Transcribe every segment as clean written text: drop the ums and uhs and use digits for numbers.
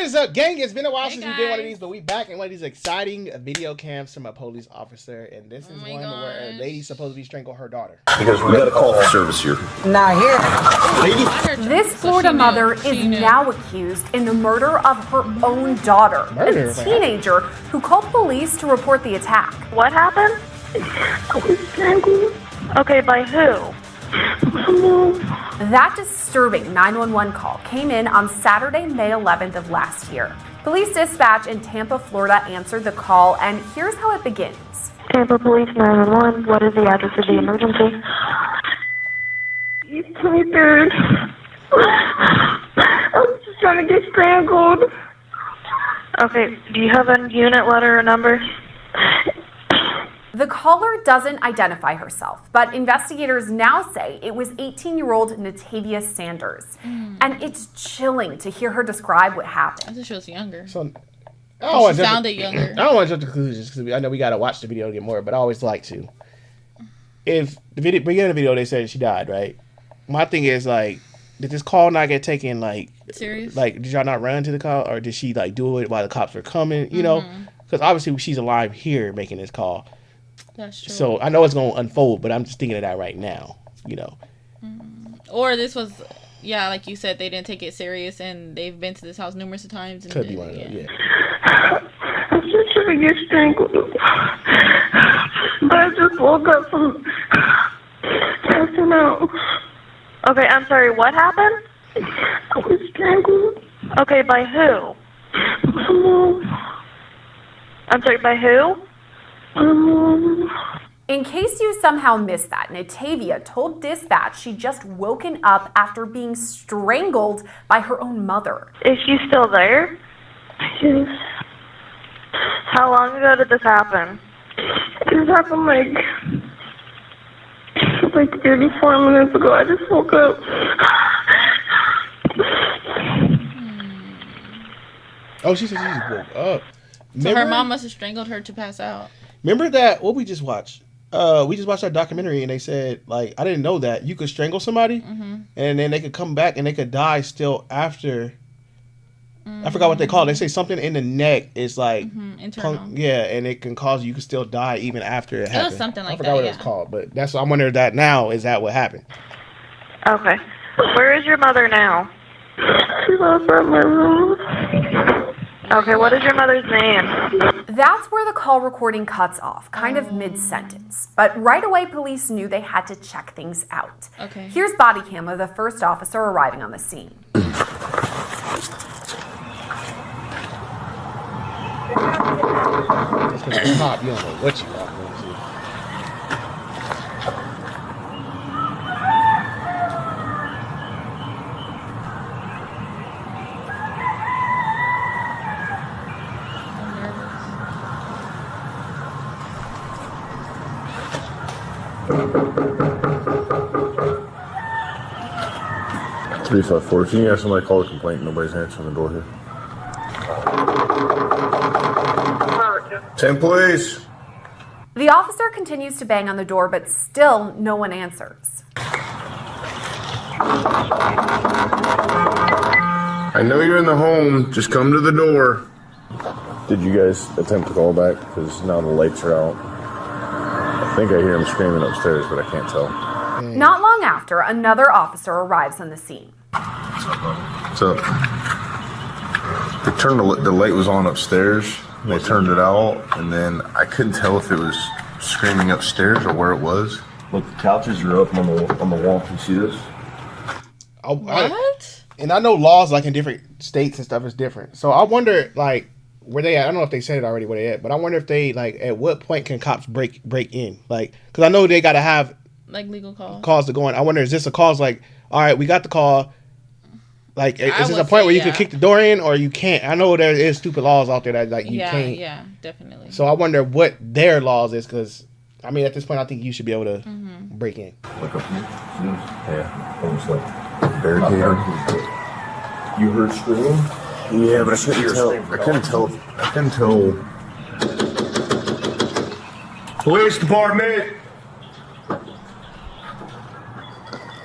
is up, gang? It's been a while since we did one of these, but we back in one of these exciting video cams from a police officer, and this is one where a lady's supposed to be strangled her daughter. Because we got a call for service here. Not here. Lady. This Florida mother is now accused in the murder of her own daughter, a teenager who called police to report the attack. What happened? I was strangled. Okay, by who? That disturbing 911 call came in on Saturday, May 11th of last year. Police dispatch in Tampa, Florida answered the call, and here's how it begins. Tampa Police 911, what is the address of the emergency? East 23rd. I was just trying to get strangled. Okay, do you have a unit, letter, or number? The caller doesn't identify herself, but investigators now say it was 18-year-old Natavia Sanders. And it's chilling to hear her describe what happened. I think she was younger. So, she sounded younger. I don't want to jump to conclusions because I know we got to watch the video to get more, but I always like to. If the beginning of the video, they said she died, right? My thing is, like, did this call not get taken, like... serious? Like, did y'all not run to the call, or did she, like, do it while the cops were coming, you know? Because obviously she's alive here making this call. That's true. So I know it's going to unfold, but I'm just thinking of that right now, you know. Or this was, yeah, like you said, they didn't take it serious, and they've been to this house numerous times. And could be one of them, yeah. I'm just trying to get strangled. But I just woke up from passing out. Okay, I'm sorry, what happened? I was strangled. Okay, by who? My mom. I'm sorry, by who? In case you somehow missed that, Natavia told dispatch she'd just woken up after being strangled by her own mother. Is she still there? Yes. How long ago did this happen? This happened like 34 minutes ago. I just woke up. Oh, she said she just woke up. So her mom must have strangled her to pass out. Remember that, what we just watched? We just watched that documentary, and they said, like, I didn't know that you could strangle somebody, and then they could come back and they could die still after. I forgot what they call it. They say something in the neck is like internal. and it can cause you can still die even after it happened. It was something like that. I forgot what it was called, but that's I'm wondering that now is that what happened? Okay. Where is your mother now? She's outside my room. Okay, what is your mother's name? That's where the call recording cuts off, kind of mid-sentence. But right away, police knew they had to check things out. Okay. Here's body cam of the first officer arriving on the scene. Just because it's hot, you don't know what you are. Three 5-4. Can you have somebody call a complaint? Nobody's answering the door here. 10 police. The officer continues to bang on the door, but still no one answers. I know you're in the home. Just come to the door. Did you guys attempt to call back? Because now the lights are out. I think I hear him screaming upstairs, but I can't tell. Not long after, another officer arrives on the scene. What's up? They turned the light was on upstairs. And they turned it out, and then I couldn't tell if it was screaming upstairs or where it was. Look, the couches are up on the wall. Can you see this? What? And I know laws like in different states and stuff is different. So I wonder like where they at. I don't know if they said it already where they at, but I wonder if they like at what point can cops break in? Like, because I know they got to have like legal calls to go in. I wonder, is this a cause like, all right, we got the call. Like, is this a point where you can kick the door in or you can't? I know there is stupid laws out there that like you can't. Yeah, definitely. So I wonder what their laws is because, I mean, at this point, I think you should be able to break in. Like up here? Yeah, almost like Barricade. You heard screaming? Yeah, but I couldn't tell. I couldn't tell. Police department!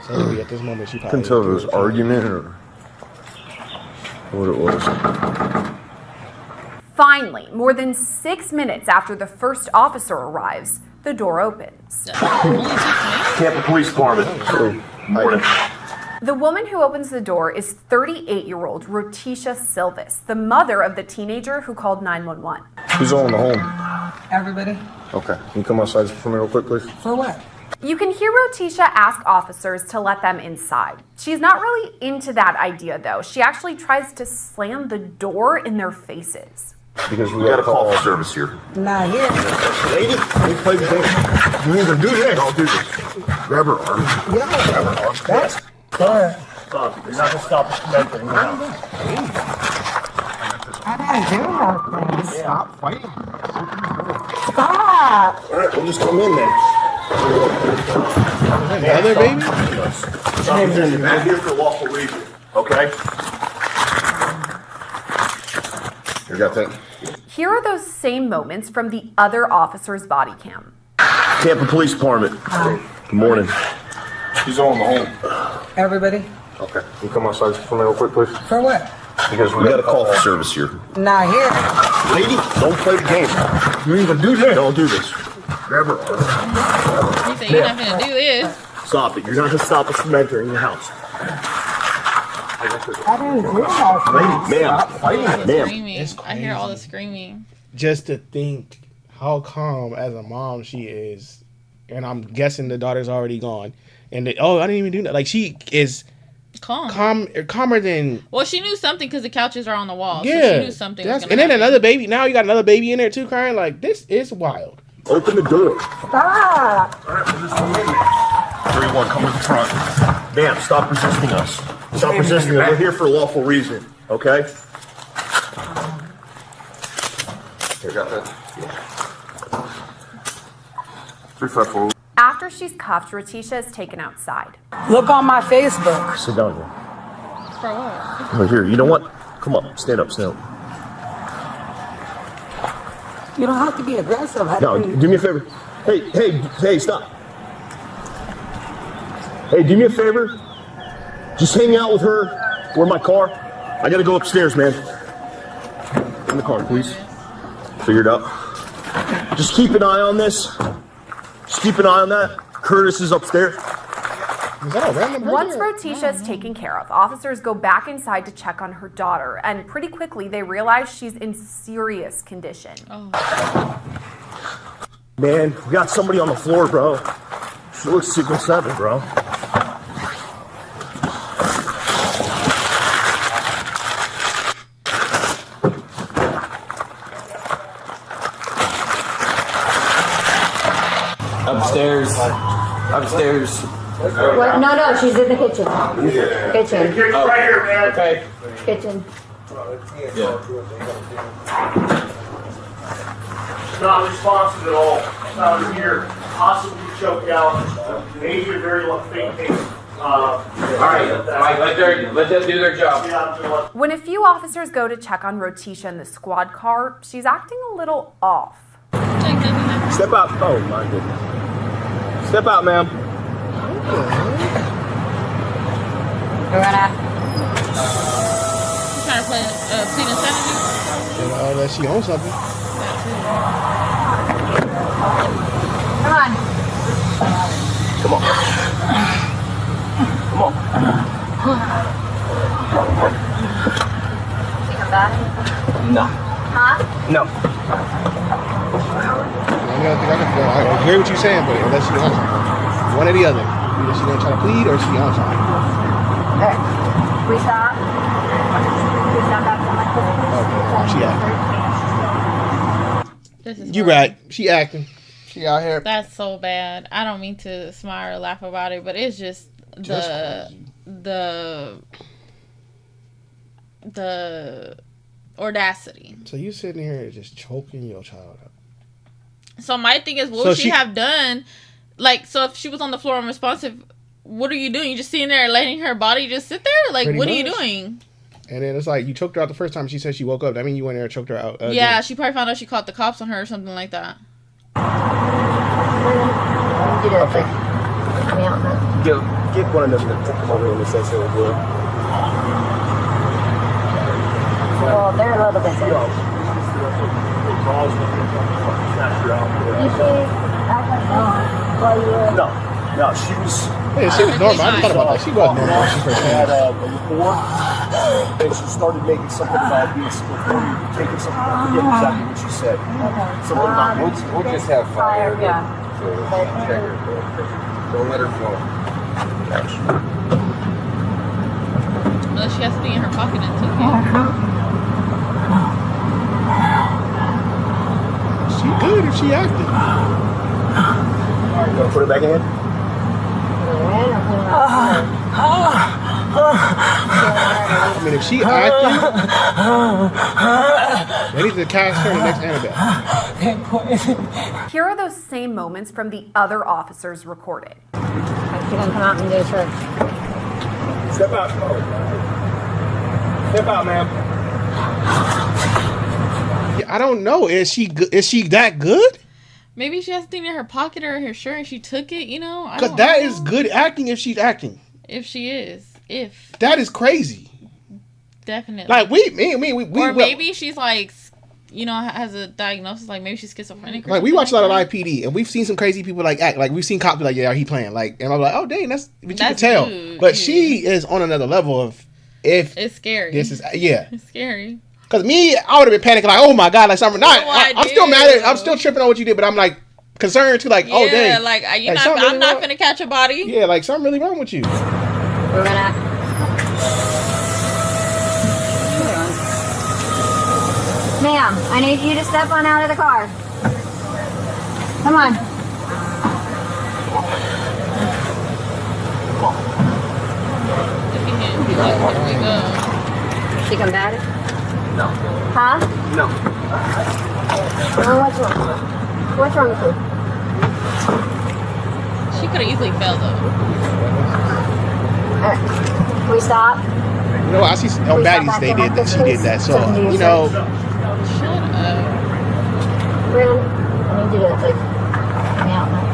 So at this moment, she probably Couldn't tell if it was argument or. what it was. Finally, more than 6 minutes after the first officer arrives, the door opens. Tampa Police Department. Morning. The woman who opens the door is 38-year-old Rotisha Silvis, the mother of the teenager who called 911. Who's all in the home? Everybody? Okay. Can you come outside for me real quick, please? For what? You can hear Rotisha ask officers to let them inside. She's not really into that idea, though. She actually tries to slam the door in their faces. Because We got a call for service here. Not here. Lady, we play the game. You either do this, I'll do this. Grab her arm. Grab her arm. That's good. Stop. You're not gonna stop us from entering the house. I didn't do nothing. Stop fighting. Stop. All right, we'll just come in then. Another baby? Stop it. You're not here for lawful reason. Okay? You got that? Here are those same moments from the other officer's body cam. Tampa Police Department. Good morning. Who's all in the home? Everybody? Okay. Can you come outside for me real quick, please? For what? Because We got a call for service here. Not here. Lady, don't play the game. You either do this, don't do this. Grab her arm. He said, you're not gonna do this. Stop it. You're not gonna stop us from entering the house. I didn't do nothing. Lady, ma'am. Ma'am. Screaming. It's I hear all the crazy. screaming. Just to think how calm as a mom she is, and I'm guessing the daughter's already gone. And I didn't even do that. Like she is calmer than. Well, she knew something because the couches are on the wall. Yeah, So she knew something was and gonna then happen. another baby. Now you got another baby in there too, crying. Like this is wild. Open the door. Stop. 31, come to the front. Ma'am, stop resisting us. Stop resisting us. We're here for a lawful reason. Okay? You got that? 354. After she's cuffed, Rotisha is taken outside. Look on my Facebook. Sit down here. For what? Right here. You know what? Come up. Stand up. Stand up. You don't have to be aggressive. No, do me a favor. Hey, stop. Hey, do me a favor. Just hang out with her. Where my car? I gotta go upstairs, man. In the car, please. Figure it out. Just keep an eye on this. Just keep an eye on that. Curtis is upstairs. Is that a random person? Once Rotisha is taken care of, officers go back inside to check on her daughter, and pretty quickly they realize she's in serious condition. Man, we got somebody on the floor, bro. She looks 6 or 7, bro. Upstairs. What? No, she's in the kitchen. Kitchen. Right here, man. Okay. Kitchen. Not responsive at all. Not here. Possibly choked out. Major, very faint pain. All right, let them do their job. When a few officers go to check on Rotisha in the squad car, she's acting a little off. Step out. Oh, my goodness. Step out, ma'am. Loretta. You trying to play plead insanity? That she owns something. Come on. Come on. Come on. She come back? No. Huh? No. I hear what you're saying, but unless she owns something, one or the other. Either she's gonna try to plead or she owns something. Okay. We stop. We stop after Okay, she acting. This is You horrible. right. She acting. She out here. That's so bad. I don't mean to smile or laugh about it, but it's just the audacity. So you sitting here just choking your child up. So my thing is, what So would she she- have done? Like, so if she was on the floor unresponsive, what are you doing? You just sitting there letting her body just sit there? Like, Pretty what are you much. doing? And then it's like you choked her out the first time. She said she woke up. I mean, you went there and choked her out. Yeah, she probably found out she caught the cops on her or something like that. Get it. Okay. Let me out now. Get one of them to come over and assess it as well. Well, they're a little bit different. You see, act like that while you were... No, she was... Yeah, she was normal. I thought about that. She was normal. She first had came. a rapport, and she started making something about being taking something. I forget exactly what she said. Something about We'll just have fire. Yeah. So check her. Don't let her flow. Unless she has to be in her pocket and took it. She good if she acted. All right, gonna put it back in. I mean, if she acting, they need to cast her in the next Annabelle. Here are those same moments from the other officers recorded. She's gonna come out and do a trick. Step out. Step out, ma'am. Yeah, I don't know. Is she that good? Maybe she has something in her pocket or her shirt and she took it, you know? Because that is good acting if she's acting. If she is. If. That is crazy. Definitely. Like, we or maybe she's like, you know, has a diagnosis, like maybe she's schizophrenic or like, we something watch a lot of like IPD, and we've seen some crazy people, like, act. Like, we've seen cops be like, yeah, he playing. Like, and I'm like, oh, dang, but you can tell. good. But she is on another level of, if It's scary. this is, yeah. It's scary. Because me, I would have been panicking, like, oh my God, like, something. What do I I'm still do? mad at, I'm still tripping on what you did, but I'm like, concerned too, like, oh, Yeah, dang. like, Like, something I'm really not wrong. finna catch a body. Yeah, like, something really wrong with you. We're gonna... Ma'am, I need you to step on out of the car. Come on. If he hit, he's like, where do we go? She combative? No. Huh? No. Oh, what's wrong? What's wrong with you? She could have easily fell though. Alright. Can we stop? You know what? I see on Baddies, they did that. She did that. So, you know, Shut up. Brandon, I need you to, like, help me out now.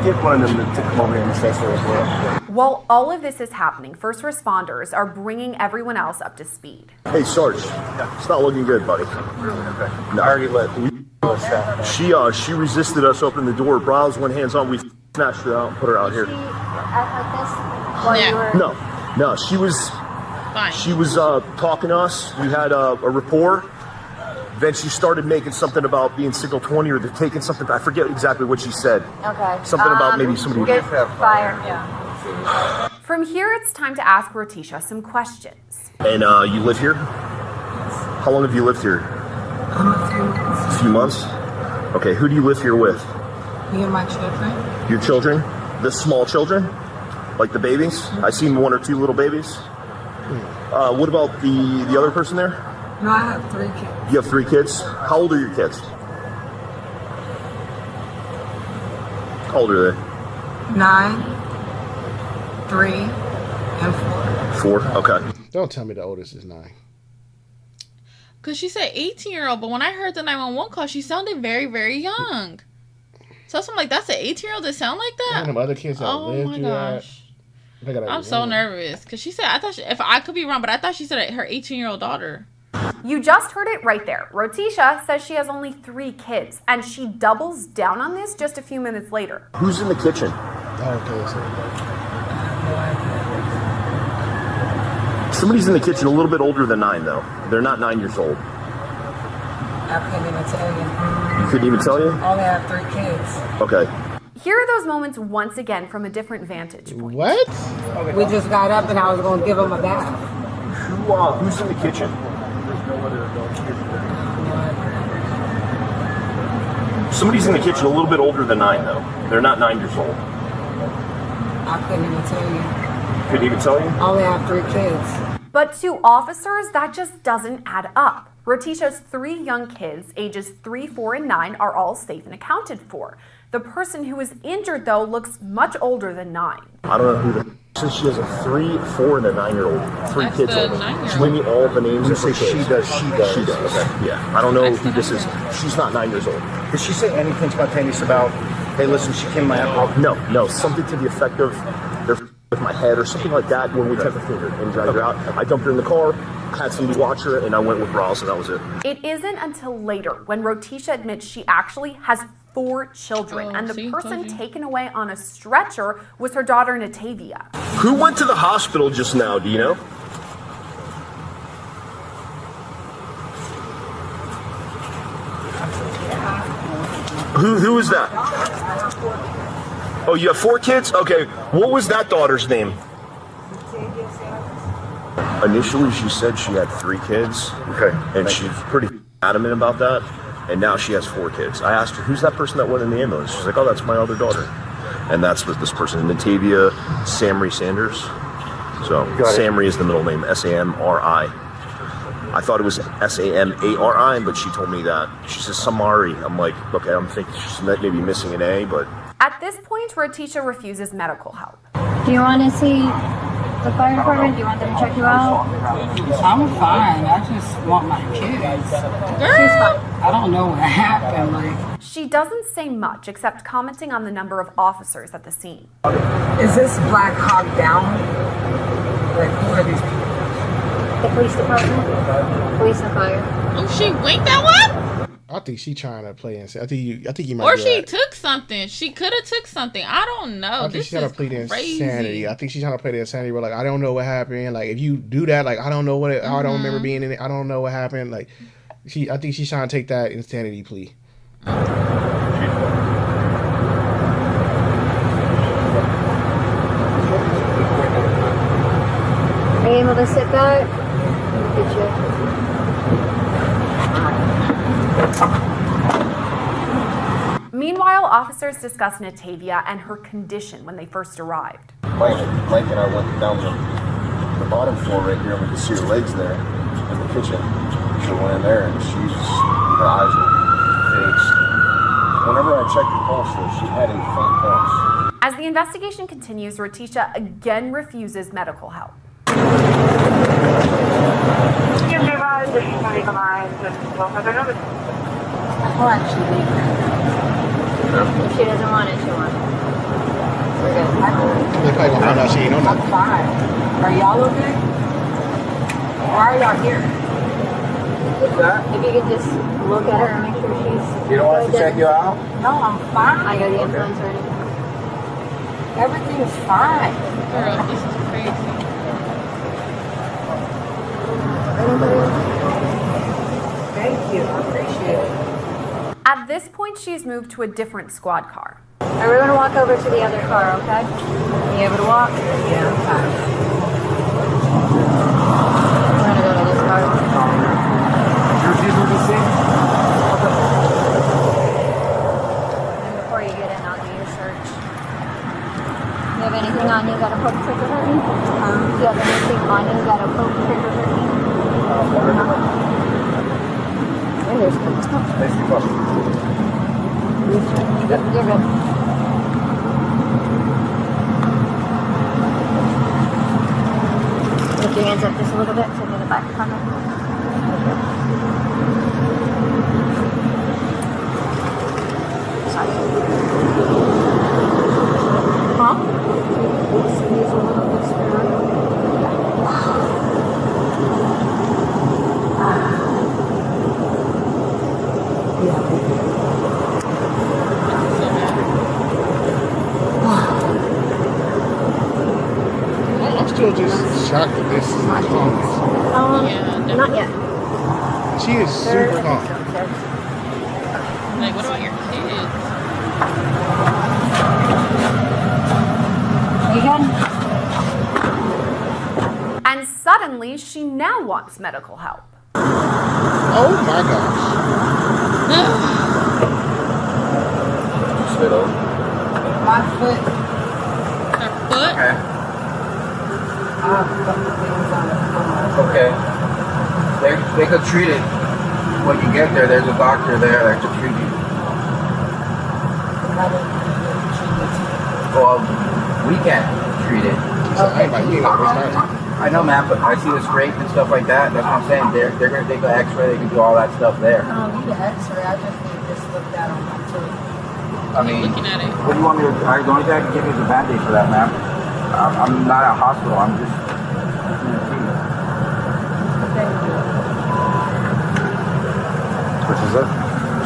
Get one of them to come over here and assess her as well. While all of this is happening, first responders are bringing everyone else up to speed. Hey, Sarge. It's not looking good, buddy. No. I already let. She resisted us opening the door. Browse went hands on. We snatched her out and put her out here. Did she act like this while you were... No. She was. Fine. She was talking to us. We had a rapport. Then she started making something about being single 20 or they're taking something. I forget exactly what she said. Okay. Something about maybe somebody. Good fire. Yeah. From here, it's time to ask Rotisha some questions. And you live here? How long have you lived here? A few months. Okay. Who do you live here with? Me and my children. Your children? The small children? Like the babies? I seen one or two little babies. What about the other person there? No, I have 3 kids. You have 3 kids? How old are your kids? How old are they? 9, 3, and 4. 4? Okay. don't tell me the oldest is 9. Because she said 18-year-old, but when I heard the 911 call, she sounded very, very young. So I'm like, that's an 18-year-old that sound like that? One of them other kids that Oh my gosh. I'm so nervous. Because she said, if I could be wrong, but I thought she said her 18-year-old daughter. You just heard it right there. Rotisha says she has only 3 kids, and she doubles down on this just a few minutes later. Who's in the kitchen? Somebody's in the kitchen a little bit older than 9, though. They're not 9 years old. I couldn't even tell you. You couldn't even tell you? I only have 3 kids. Okay. Here are those moments once again from a different vantage point. What? We just got up and I was going to give them a bath. Who's in the kitchen? Somebody's in the kitchen a little bit older than 9, though. They're not 9 years old. I couldn't even tell you. Couldn't even tell you? I only have 3 kids. But to officers, that just doesn't add up. Rotisha's 3 young kids, ages 3, 4, and 9, are all safe and accounted for. The person who was injured, though, looks much older than 9. I don't know who the... Since she has a 3, 4, and a 9-year-old. 3 That's kids the old. 9-year-old. She gave me all the names. You of her say kids. she does, she does. She does. Okay. Yeah. I don't know who this is. She's not 9 years old. Did she say anything spontaneous about, hey, listen, she came to my house? No. Something to the effect of, they're with my head or something like that when we took the finger and dragged her out. I dumped her in the car, had somebody watch her, and I went with Ross, and that was it. It isn't until later when Rotisha admits she actually has 4 children, and the person taken away on a stretcher was her daughter Natavia. Who went to the hospital just now, do you know? Who is that? Oh, you have 4 kids? Okay, what was that daughter's name? Initially, she said she had 3 kids. Okay. And she's pretty adamant about that. And now she has 4 kids. I asked her, who's that person that went in the ambulance? She's like, oh, that's my other daughter. And that's with this person, Natavia Samri Sanders. So Samri is the middle name, Samri. I thought it was Samari, but she told me that. She says Samari. I'm like, okay, I'm thinking she's maybe missing an A, but... At this point, Rotisha refuses medical help. Do you want to see the fire department? Do you want them to check you out? I'm fine. I just want my kids. She's fine. I don't know what happened. Like, She doesn't say much except commenting on the number of officers at the scene. is this Black Hawk Down? Like, who are these people? The police department, police and fire. Oh, she winked that one? I think she trying to play insane. I think you might. Or be she right. took something. She could have took something. I don't know. I think she's trying to play the insanity. I think she's trying to play the insanity. Where like I don't know what happened. Like if you do that, like I don't know what. I don't remember being in it. I don't know what happened. Like I think she's trying to take that insanity plea. Are you able to sit back? Get you. Meanwhile, officers discuss Natavia and her condition when they first arrived. Mike and I went down the bottom floor right here, and we could see her legs there in the kitchen. So we went in there, and her eyes were fixed. Whenever I checked her pulse, though, she had a faint pulse. As the investigation continues, Rotisha again refuses medical help. We'll actually leave her. If she doesn't want it, she wants it. We're good. They probably gonna find out she ain't on I'm that. fine. Are y'all okay? Why are y'all here? If you could just look at her and make sure she's... You don't want us to check you out? No, I'm fine. I got the influence or anything. Everything's fine. Girl, this is crazy. Thank you. I appreciate it. At this point, she is moved to a different squad car. We're going to walk over to the other car, okay? Are you able to walk? Yeah, I'm fine. We're going to go to this car. And before you get in, I'll do your search. You have anything on you that a poke trigger hurt me? Do you have anything on you that a poke trigger hurt me? You're good. Lift your hands up just a little bit so the back come in. Sorry. Huh? Squeeze a little bit stronger. I'm still just shocked that this is calm. Yeah, Not yet. She is super calm. Like, what about your kids? You good? And suddenly, she now wants medical help. Oh my gosh. Sit up. My foot. Her foot? Okay. I have a couple of things on it. Okay. They could treat it when you get there. There's a doctor there that could treat you. Well, we can't treat it. I know, man, but I see the scrape and stuff like that. That's what I'm saying. They're gonna take an X-ray. They can do all that stuff there. I don't need an X-ray. I just need this looked at on my foot. I mean, Looking at it. what do you want me to? The only thing I can give you is a Band-Aid for that, man. I'm not at a hospital. I'm just. What she said?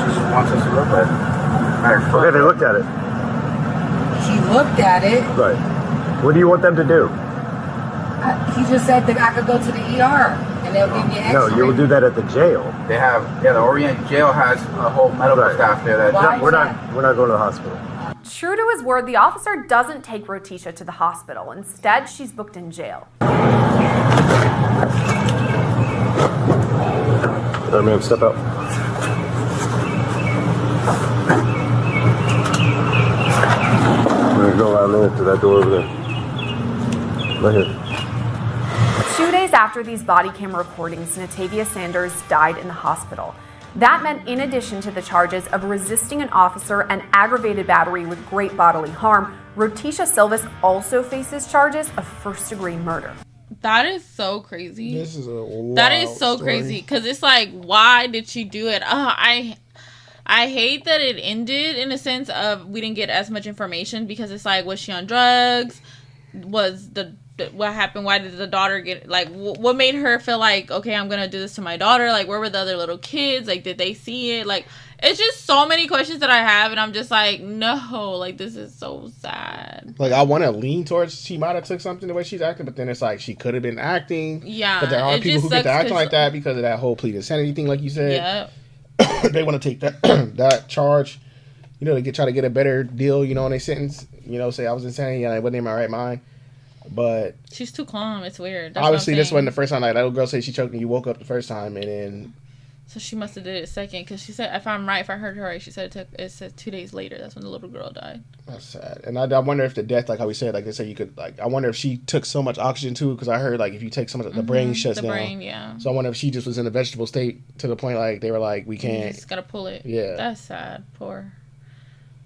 She just wants us to look at it. Okay, they looked at it. She looked at it. Right. What do you want them to do? He just said that I could go to the ER and they'll give me an No, X-ray. you will do that at the jail. They have, the Orient jail has a whole medical staff there that. Why? We're not going to the hospital. True to his word, the officer doesn't take Rotisha to the hospital. Instead, she's booked in jail. All right, ma'am, step out. We're going to go right there to that door over there. Right here. 2 days after these body camera recordings, Natavia Sanders died in the hospital. That meant, in addition to the charges of resisting an officer and aggravated battery with great bodily harm, Rotisha Silvas also faces charges of first-degree murder. That is so crazy. This is a wild That is so story. crazy because it's like, why did she do it? I hate that it ended in a sense of we didn't get as much information because it's like, was she on drugs? Was what happened? Why did the daughter get, like, what made her feel like, okay, I'm gonna do this to my daughter? Like, where were the other little kids? Like, did they see it? Like, it's just so many questions that I have, and I'm just like, no, like, this is so sad. Like, I want to lean towards she might have took something the way she's acting, but then it's like she could have been acting. Yeah, But there are it people just who get to sucks acting 'cause- like that because of that whole plead insanity thing, like you said. Yeah. They want to take that that charge, you know, to try to get a better deal, you know, in a sentence. You know, say I was insanity and I wasn't in my right mind. But She's too calm. It's weird. That's obviously, what I'm this wasn't saying. the first time. Like, that little girl said she choked and you woke up the first time, and then So she must have did it second because she said, if I'm right, if I heard her right, she said it said 2 days later. That's when the little girl died. that's sad. And I wonder if the death, like how we said, like they say you could, like, I wonder if she took so much oxygen too, because I heard like if you take so much, the brain shuts The down. brain, yeah. So I wonder if she just was in a vegetable state to the point like they were like, we You can't. just gotta pull it. Yeah. That's sad. Poor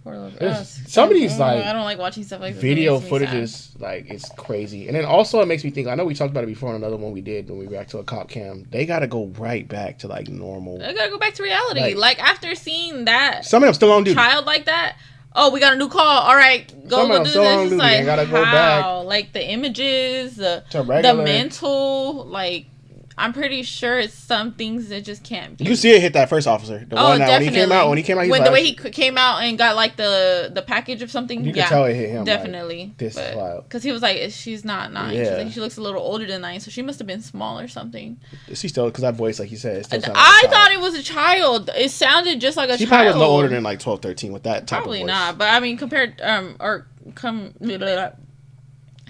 little girl. There's- some of these, like, I don't like watching stuff like this. Video It makes me footage sad. is like, it's crazy. And then also it makes me think, I know we talked about it before on another one we did when we react to a cop cam. They got to go right back to like normal. I gotta go back to reality. Like after seeing that Some of them still on duty. child like that. Oh, we got a new call. All right, go Some of them do still this. on It's duty. like They gotta go how? Like the images, To the regular. mental. Like I'm pretty sure it's some things that just can't be. You see it hit that first officer. The one that definitely. when he came out, he was when like, the way he came out and got like the package of something. You could yeah, tell it hit him, like, definitely. this is wild. Because he was like, she's not 9. She's Yeah. like, she looks a little older than 9, so she must have been small or something. she still, because that voice, like you said, it still sounded I like a child. thought it was a child. It sounded just like a She child. probably was no older than like 12, 13 with that type Probably of voice. not, but I mean, compared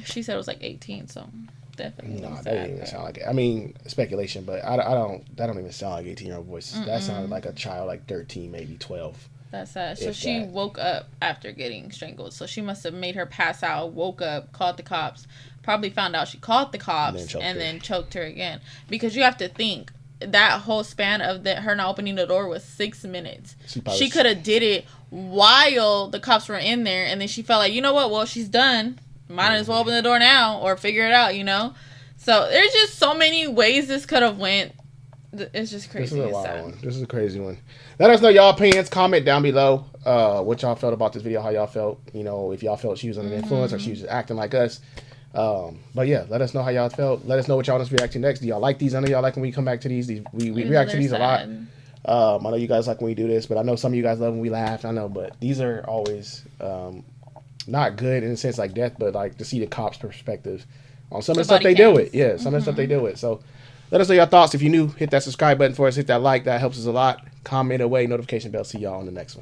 she said it was like 18, so definitely. No, sad, that didn't even but- sound like it. I mean, speculation, but I don't. That don't even sound like 18-year-old voices. That sounded like a child, like 13, maybe 12. That's sad. So If she that. woke up after getting strangled. So she must have made her pass out, woke up, called the cops, probably found out she called the cops, and then choked her again. Because you have to think, that whole span of her not opening the door was 6 minutes. She could have did it while the cops were in there, and then she felt like, you know what? Well, she's done. Might as well open the door now or figure it out, you know? So there's just so many ways this could have went. It's just crazy. This is a It's wild sad. one. This is a crazy one. Let us know y'all opinions. Comment down below what y'all felt about this video, how y'all felt. You know, if y'all felt she was under the influence or she was just acting like us. But yeah, let us know how y'all felt. Let us know what y'all want us to react to next. Do y'all like these? I know y'all like when we come back to these. We react to these a lot. I know you guys like when we do this, but I know some of you guys love when we laugh. I know, but these are always not good in a sense like death, but like to see the cops' perspective on some of the stuff they deal with. Yeah, some of the stuff they deal with. So let us know your thoughts. If you're new, hit that subscribe button for us. Hit that like. That helps us a lot. Comment away. Notification bell. See y'all on the next one.